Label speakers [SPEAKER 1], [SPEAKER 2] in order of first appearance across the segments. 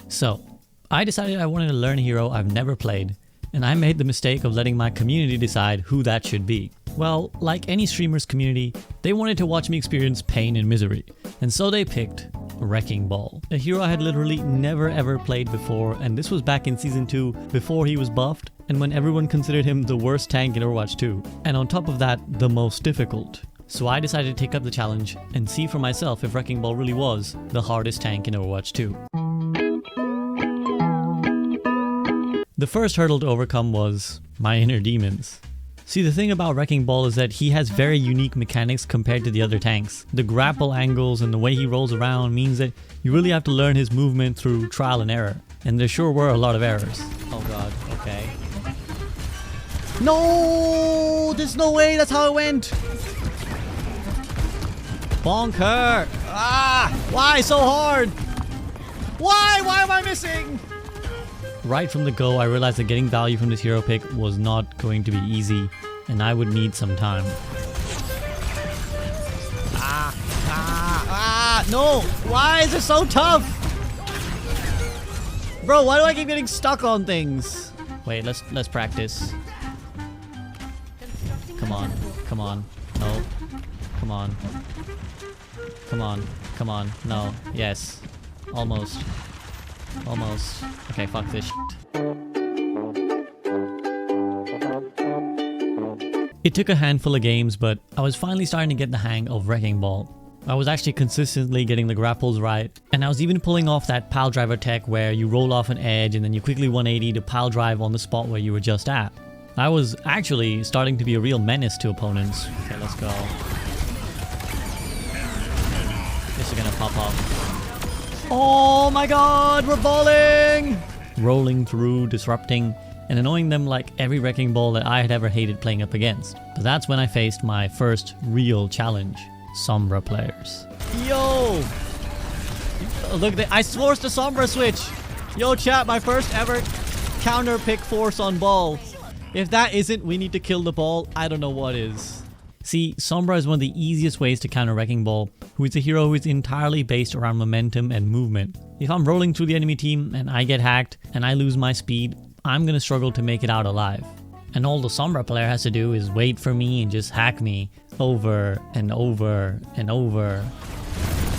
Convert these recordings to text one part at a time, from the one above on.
[SPEAKER 1] So, I decided I wanted to learn a hero I've never played, and I made the mistake of letting my community decide who that should be. Well, like any streamer's community, they wanted to watch me experience pain and misery, and so they picked Wrecking Ball, a hero I had literally never ever played before, and this was back in Season 2 before he was buffed, and when everyone considered him the worst tank in Overwatch 2, and on top of that, the most difficult. So I decided to take up the challenge and see for myself if Wrecking Ball really was the hardest tank in Overwatch 2. The first hurdle to overcome was my inner demons. See, the thing about Wrecking Ball is that he has very unique mechanics compared to the other tanks. The grapple angles and the way he rolls around means that you really have to learn his movement through trial and error. And there sure were a lot of errors. Oh god, okay. No! There's no way that's how it went! Bonker! Ah! Why so hard? Why? Why am I missing? Right from the go, I realized that getting value from this hero pick was not going to be easy, and I would need some time. No! Why is it so tough? Bro, why do I keep getting stuck on things? Wait, let's practice. Come on, come on, no, come on, come on, come on, no, yes, almost. Almost. Okay, fuck this shit. It took a handful of games, but I was finally starting to get the hang of Wrecking Ball. I was actually consistently getting the grapples right, and I was even pulling off that pile driver tech where you roll off an edge and then you quickly 180 to pile drive on the spot where you were just at. I was actually starting to be a real menace to opponents. Okay, let's go. This is gonna pop up. Oh my god, we're balling! Rolling through, disrupting, and annoying them like every Wrecking Ball that I had ever hated playing up against. But that's when I faced my first real challenge. Sombra players. Yo! Look, I forced the Sombra switch! Yo chat, my first ever counter pick force on ball. If that isn't we need to kill the ball, I don't know what is. See, Sombra is one of the easiest ways to counter Wrecking Ball, who is a hero who is entirely based around momentum and movement. If I'm rolling through the enemy team and I get hacked and I lose my speed, I'm gonna struggle to make it out alive. And all the Sombra player has to do is wait for me and just hack me over and over and over.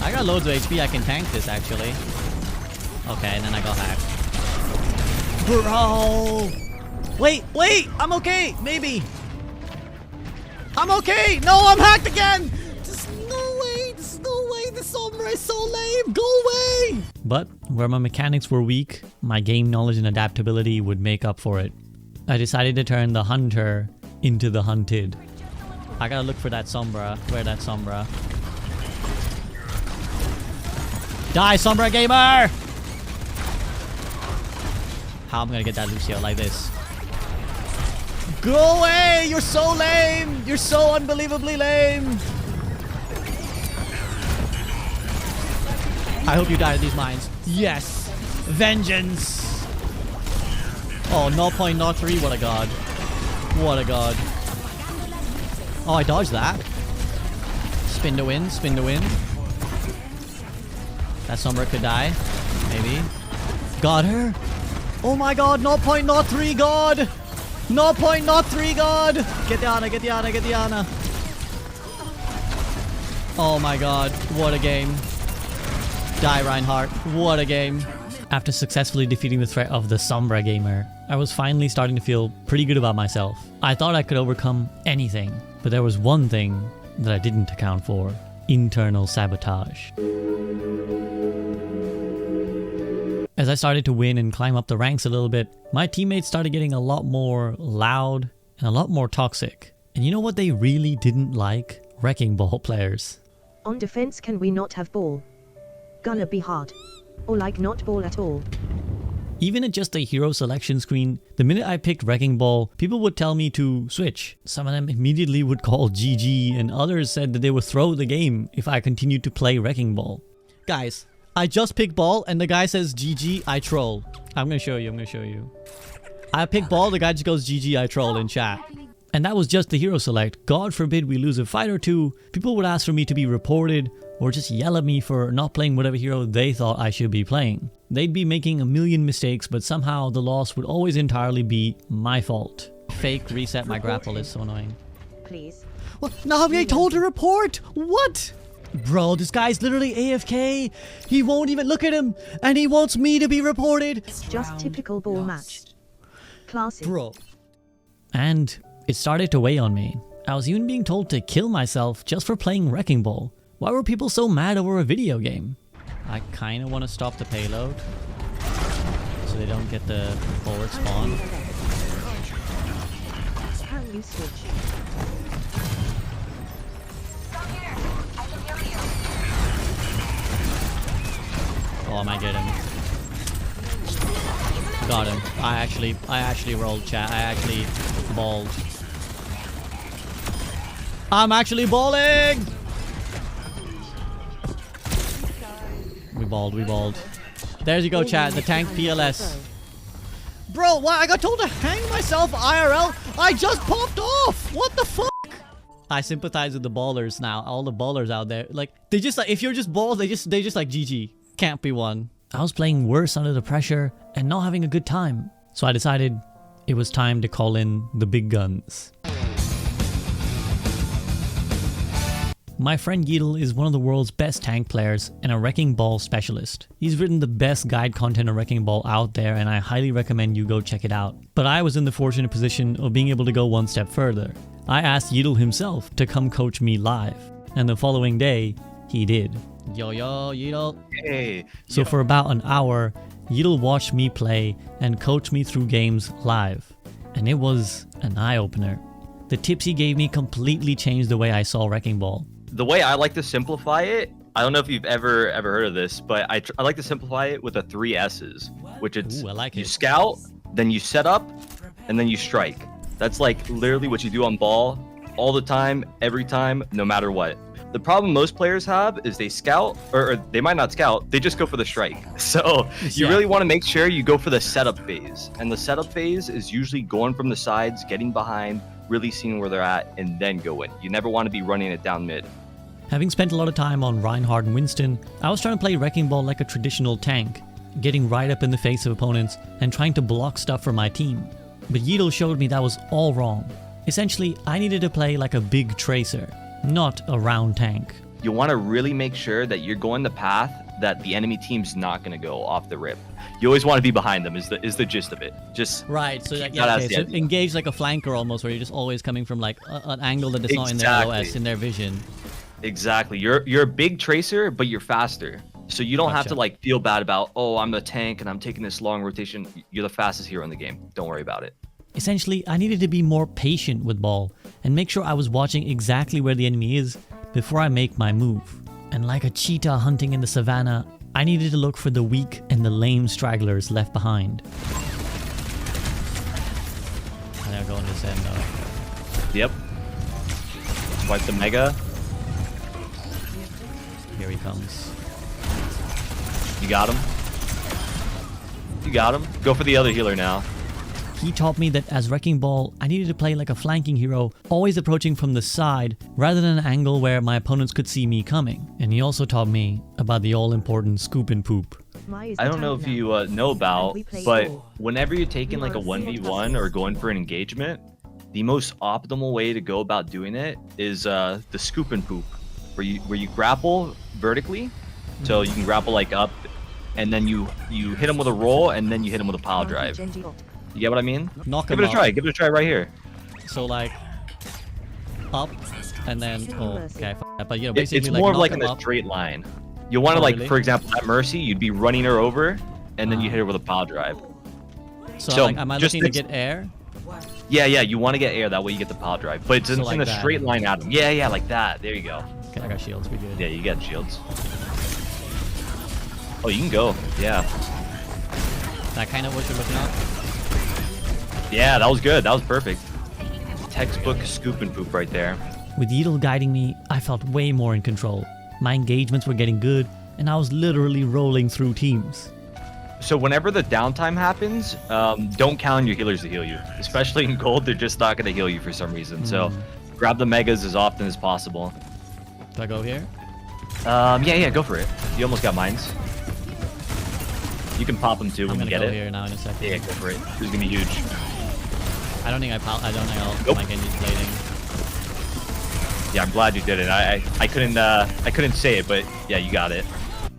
[SPEAKER 1] I got loads of HP, I can tank this actually. Okay, and then I got hacked. Bro! Wait! I'm okay! Maybe! I'm okay! No, I'm hacked again! There's no way! The Sombra is so lame! Go away! But where my mechanics were weak, my game knowledge and adaptability would make up for it. I decided to turn the hunter into the hunted. I gotta look for that Sombra. Where that Sombra? Die, Sombra Gamer! How am I gonna get that Lucio like this? Go away! You're so lame! You're so unbelievably lame! I hope you die in these mines. Yes! Vengeance! Oh, 0.03, what a god. What a god. Oh, I dodged that. Spin to win, spin to win. That Sombra could die. Maybe. Got her. Oh my god, 0.03 god! 0.03 god! Get the Ana, get the Ana, get the Ana. Oh my god, what a game. Die, Reinhardt. What a game. After successfully defeating the threat of the Sombra Gamer, I was finally starting to feel pretty good about myself. I thought I could overcome anything, but there was one thing that I didn't account for. Internal sabotage. As I started to win and climb up the ranks a little bit, my teammates started getting a lot more loud and a lot more toxic. And you know what they really didn't like? Wrecking Ball players.
[SPEAKER 2] On defense, can we not have ball? Gonna be hard. Or like not ball at all.
[SPEAKER 1] Even at just a hero selection screen, the minute I picked Wrecking Ball, people would tell me to switch. Some of them immediately would call GG, and others said that they would throw the game if I continued to play Wrecking Ball. Guys, I just picked ball and the guy says GG, I troll. I'm gonna show you, I pick ball, the guy just goes GG, I troll in chat. And that was just the hero select. God forbid we lose a fight or two, people would ask for me to be reported or just yell at me for not playing whatever hero they thought I should be playing. They'd be making a million mistakes, but somehow the loss would always entirely be my fault. Fake reset my grapple is so annoying.
[SPEAKER 2] Please.
[SPEAKER 1] What? Now I'm getting told to report? What? Bro, this guy's literally AFK. He won't even look at him, and he wants me to be reported.
[SPEAKER 2] Just typical ball match. Classy.
[SPEAKER 1] Bro. And it started to weigh on me. I was even being told to kill myself just for playing Wrecking Ball. Why were people so mad over a video game? I kind of want to stop the payload so they don't get the forward spawn.
[SPEAKER 2] Can you switch?
[SPEAKER 1] Oh, I might get him. Got him. I actually rolled, chat. I actually balled. I'm actually balling! We balled. There you go, chat. The tank PLS. Bro, why? I got told to hang myself IRL. I just popped off. What the fuck? I sympathize with the ballers now. All the ballers out there. Like, they just like, if you're just balls, they just like GG. Can't be won. I was playing worse under the pressure and not having a good time. So I decided it was time to call in the big guns. My friend Yeetle is one of the world's best tank players and a Wrecking Ball specialist. He's written the best guide content on Wrecking Ball out there, and I highly recommend you go check it out. But I was in the fortunate position of being able to go one step further. I asked Yeetle himself to come coach me live, and the following day, he did. Yo, Yeetle.
[SPEAKER 3] Hey.
[SPEAKER 1] So for about an hour, Yeetle watched me play and coach me through games live. And it was an eye-opener. The tips he gave me completely changed the way I saw Wrecking Ball.
[SPEAKER 3] The way I like to simplify it, I don't know if you've ever heard of this, but I like to simplify it with the 3 S's, which it's
[SPEAKER 1] Ooh, I like
[SPEAKER 3] you
[SPEAKER 1] it.
[SPEAKER 3] scout, then you set up, and then you strike. That's like literally what you do on ball all the time, every time, no matter what. The problem most players have is they scout, or they might not scout, they just go for the strike. So you really want to make sure you go for the setup phase. And the setup phase is usually going from the sides, getting behind, really seeing where they're at, and then go in. You never want to be running it down mid.
[SPEAKER 1] Having spent a lot of time on Reinhardt and Winston, I was trying to play Wrecking Ball like a traditional tank, getting right up in the face of opponents and trying to block stuff for my team. But Yeetle showed me that was all wrong. Essentially, I needed to play like a big tracer, not a round tank.
[SPEAKER 3] You want to really make sure that you're going the path that the enemy team's not going to go off the rip. You always want to be behind them is the gist of it. Just
[SPEAKER 1] right, so like,
[SPEAKER 3] that
[SPEAKER 1] okay, so engage like a flanker almost, where you're just always coming from like an angle that is not in their OS, in their vision.
[SPEAKER 3] Exactly. You're a big tracer, but you're faster. So you don't have to like feel bad about, oh, I'm the tank and I'm taking this long rotation. You're the fastest hero in the game. Don't worry about it.
[SPEAKER 1] Essentially, I needed to be more patient with ball and make sure I was watching exactly where the enemy is before I make my move. And like a cheetah hunting in the savannah, I needed to look for the weak and the lame stragglers left behind. I never go on this end though.
[SPEAKER 3] Yep. Swipe the mega.
[SPEAKER 1] Here he comes.
[SPEAKER 3] You got him. You got him. Go for the other healer now.
[SPEAKER 1] He taught me that as Wrecking Ball, I needed to play like a flanking hero, always approaching from the side rather than an angle where my opponents could see me coming. And he also taught me about the all-important scoop and poop.
[SPEAKER 3] I don't know if you know about, but whenever you're taking like a 1v1 or going for an engagement, the most optimal way to go about doing it is the scoop and poop, where you grapple vertically, so you can grapple like up, and then you hit him with a roll, and then you hit him with a pile drive. You get what I mean?
[SPEAKER 1] Knock
[SPEAKER 3] Give
[SPEAKER 1] him
[SPEAKER 3] it a try. Give it a try right here.
[SPEAKER 1] So like up and then okay, but you know basically
[SPEAKER 3] it's
[SPEAKER 1] like
[SPEAKER 3] more of like
[SPEAKER 1] knock
[SPEAKER 3] in
[SPEAKER 1] him
[SPEAKER 3] a
[SPEAKER 1] up.
[SPEAKER 3] straight line. You want to like,
[SPEAKER 1] really?
[SPEAKER 3] for example, at Mercy, you'd be running her over, and then you hit her with a pile drive.
[SPEAKER 1] So like, am I
[SPEAKER 3] just
[SPEAKER 1] looking to get air?
[SPEAKER 3] Yeah, you want to get air. That way you get the pile drive. But it's
[SPEAKER 1] So
[SPEAKER 3] in
[SPEAKER 1] like
[SPEAKER 3] a
[SPEAKER 1] that.
[SPEAKER 3] straight line at him. Yeah, like that. There you go.
[SPEAKER 1] Okay, I got shields. We good.
[SPEAKER 3] Yeah, you get shields. Oh, you can go. Yeah.
[SPEAKER 1] That kind of what you're looking at.
[SPEAKER 3] Yeah, that was good. That was perfect. Textbook scoop and poop right there.
[SPEAKER 1] With Yeetle guiding me, I felt way more in control. My engagements were getting good, and I was literally rolling through teams.
[SPEAKER 3] So whenever the downtime happens, don't count on your healers to heal you. Especially in gold, they're just not going to heal you for some reason. So grab the megas as often as possible.
[SPEAKER 1] Do I go here?
[SPEAKER 3] Yeah, go for it. You almost got mines. You can pop them too
[SPEAKER 1] I'm
[SPEAKER 3] when you
[SPEAKER 1] gonna
[SPEAKER 3] get
[SPEAKER 1] go
[SPEAKER 3] it.
[SPEAKER 1] here now in a second.
[SPEAKER 3] Yeah, go for it. This is gonna be huge.
[SPEAKER 1] I don't think I'll
[SPEAKER 3] Nope.
[SPEAKER 1] my Genji's blading.
[SPEAKER 3] Yeah, I'm glad you did it. I couldn't say it, but yeah, you got it.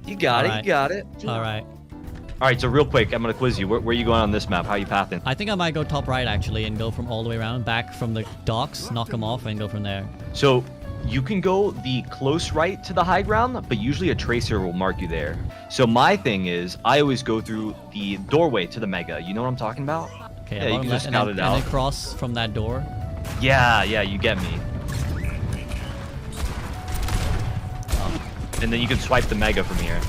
[SPEAKER 3] You got it.
[SPEAKER 1] Alright.
[SPEAKER 3] You got it.
[SPEAKER 1] All right.
[SPEAKER 3] All right, so real quick, I'm gonna quiz you. Where are you going on this map? How are you pathing?
[SPEAKER 1] I think I might go top right actually and go from all the way around, back from the docks, knock them off, and go from there.
[SPEAKER 3] So you can go the close right to the high ground, but usually a tracer will mark you there. So my thing is, I always go through the doorway to the mega. You know what I'm talking about?
[SPEAKER 1] Okay,
[SPEAKER 3] Yeah, you
[SPEAKER 1] bottom
[SPEAKER 3] can
[SPEAKER 1] left,
[SPEAKER 3] just scout it out.
[SPEAKER 1] and then cross from that door.
[SPEAKER 3] Yeah, you get me. And then you can swipe the mega from here.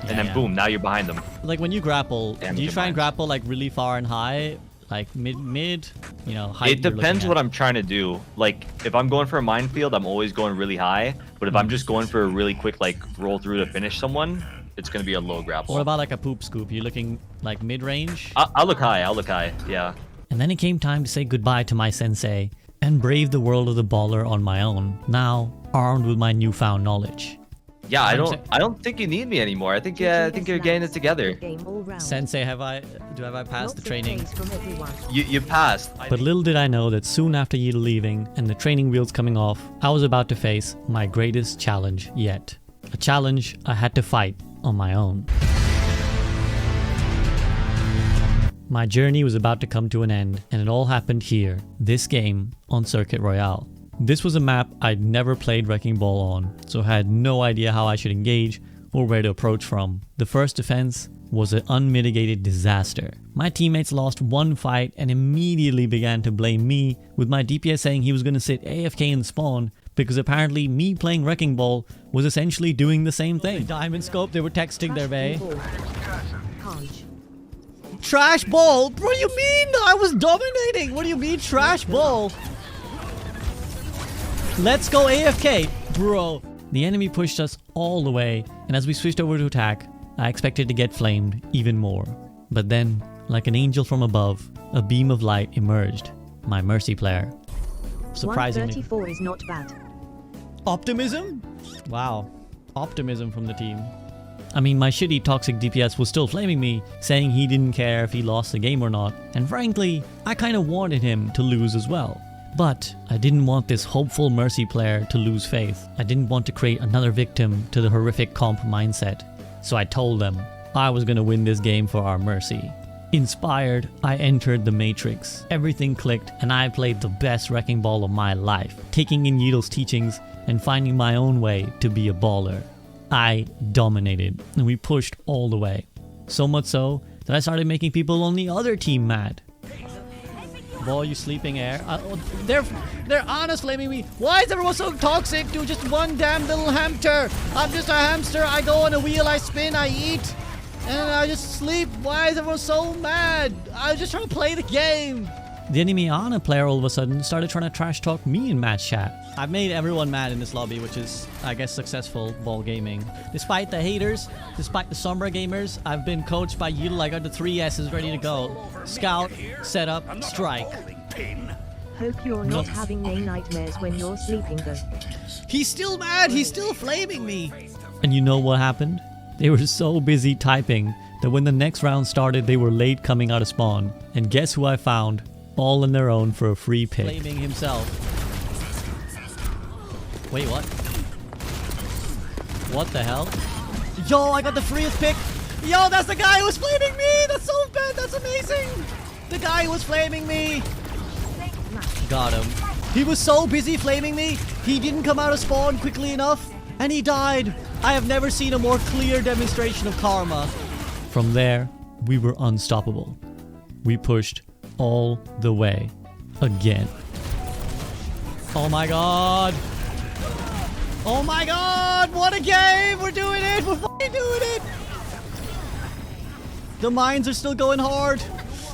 [SPEAKER 3] And then
[SPEAKER 1] Yeah.
[SPEAKER 3] boom, now you're behind them.
[SPEAKER 1] Like when you grapple,
[SPEAKER 3] Damn,
[SPEAKER 1] do you
[SPEAKER 3] good
[SPEAKER 1] try and
[SPEAKER 3] mines.
[SPEAKER 1] grapple like really far and high, like mid, you know, height?
[SPEAKER 3] It depends what I'm trying to do. Like, if I'm going for a minefield, I'm always going really high. But if I'm just going for a really quick, like, roll through to finish someone, it's going to be a low grapple.
[SPEAKER 1] What about like a poop scoop? You looking like mid-range?
[SPEAKER 3] I'll look high. Yeah.
[SPEAKER 1] And then it came time to say goodbye to my sensei and brave the world of the baller on my own. Now armed with my newfound knowledge.
[SPEAKER 3] Yeah, I don't think you need me anymore. I think you're getting it together.
[SPEAKER 2] Game all round.
[SPEAKER 1] Sensei, have I passed the
[SPEAKER 2] Lots of
[SPEAKER 1] training?
[SPEAKER 2] praise from everyone.
[SPEAKER 3] You passed.
[SPEAKER 1] But little did I know that soon after Yeatle leaving and the training wheels coming off, I was about to face my greatest challenge yet. A challenge I had to fight on my own. My journey was about to come to an end, and it all happened here, this game on Circuit Royale. This was a map I'd never played Wrecking Ball on, so I had no idea how I should engage or where to approach from. The first defense was an unmitigated disaster. My teammates lost one fight and immediately began to blame me, with my DPS saying he was going to sit AFK in spawn because apparently me playing Wrecking Ball was essentially doing the same thing. Diamond Scope, they were texting their bay.
[SPEAKER 2] Conch.
[SPEAKER 1] Trash ball? What do you mean? I was dominating. What do you mean trash ball? Let's go AFK, bro. The enemy pushed us all the way, and as we switched over to attack, I expected to get flamed even more. But then, like an angel from above, a beam of light emerged. My Mercy player. Surprisingly.
[SPEAKER 2] 134 is not bad.
[SPEAKER 1] Optimism? Wow. Optimism from the team. I mean, my shitty toxic DPS was still flaming me, saying he didn't care if he lost the game or not, and frankly, I kinda wanted him to lose as well. But I didn't want this hopeful Mercy player to lose faith. I didn't want to create another victim to the horrific comp mindset. So I told them I was gonna win this game for our Mercy. Inspired, I entered the Matrix. Everything clicked and I played the best Wrecking Ball of my life, taking in Yeatle's teachings and finding my own way to be a baller. I dominated and we pushed all the way. So much so that I started making people on the other team mad. Boy, you sleeping air. They're honest flaming me. Why is everyone so toxic to just one damn little hamster? I'm just a hamster. I go on a wheel, I spin, I eat, and I just sleep. Why is everyone so mad? I was just trying to play the game. The enemy Ana player all of a sudden started trying to trash talk me in match chat. I've made everyone mad in this lobby, which is, I guess, successful ball gaming. Despite the haters, despite the Sombra Gamers, I've been coached by Yeatle. I got the 3 S's ready to go. Scout, setup, strike.
[SPEAKER 2] Hope you're not having nightmares when you're sleeping though.
[SPEAKER 1] He's still mad. He's still flaming me. And you know what happened? They were so busy typing that when the next round started, they were late coming out of spawn. And guess who I found? All on their own for a free pick. Flaming himself. Wait, what? What the hell? Yo, I got the freest pick. Yo, that's the guy who was flaming me. That's so bad. That's amazing. The guy who was flaming me. Got him. He was so busy flaming me, he didn't come out of spawn quickly enough, and he died. I have never seen a more clear demonstration of karma. From there, we were unstoppable. We pushed all the way again. Oh my god. Oh my god, what a game! We're doing it! We're fucking doing it! The mines are still going hard.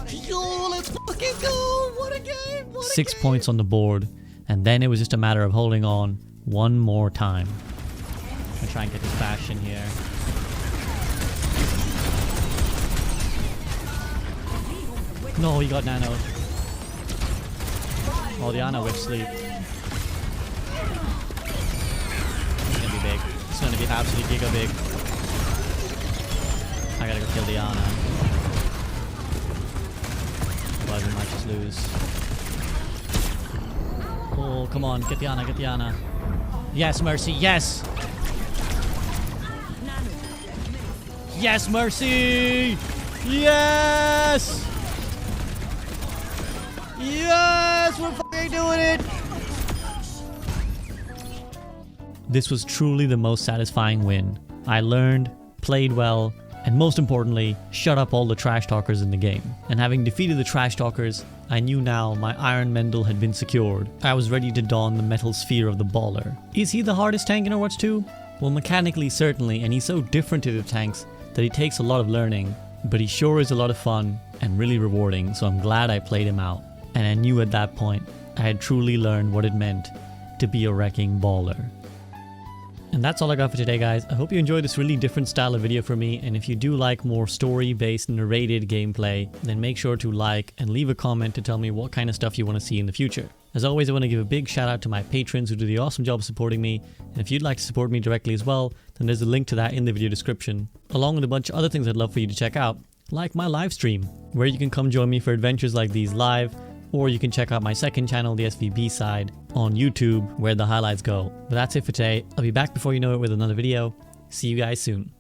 [SPEAKER 1] Yo, let's fucking go! What a game! What a 6 game. Points on the board, and then it was just a matter of holding on one more time. I'm gonna try and get this bash in here. No, he got nanoed. Oh, the Ana whip sleep. It's gonna be big. It's gonna be absolutely giga big. I gotta go kill Diana. Otherwise we might just lose. Oh, come on, get Diana, get Diana. Yes, Mercy, yes! Yes, Mercy! Yes! Yes! We're fucking doing it! This was truly the most satisfying win. I learned, played well, and most importantly, shut up all the trash talkers in the game. And having defeated the trash talkers, I knew now my Iron Mendel had been secured. I was ready to don the metal sphere of the baller. Is he the hardest tank in Overwatch 2? Well, mechanically certainly, and he's so different to the tanks that he takes a lot of learning, but he sure is a lot of fun and really rewarding, so I'm glad I played him out. And I knew at that point, I had truly learned what it meant to be a wrecking baller. And that's all I got for today, guys. I hope you enjoyed this really different style of video for me, and if you do like more story-based narrated gameplay, then make sure to like and leave a comment to tell me what kind of stuff you want to see in the future. As always, I want to give a big shout out to my patrons who do the awesome job of supporting me, and if you'd like to support me directly as well, then there's a link to that in the video description, along with a bunch of other things I'd love for you to check out, like my live stream, where you can come join me for adventures like these live, or you can check out my second channel, the SVB side, on YouTube, where the highlights go. But that's it for today. I'll be back before you know it with another video. See you guys soon.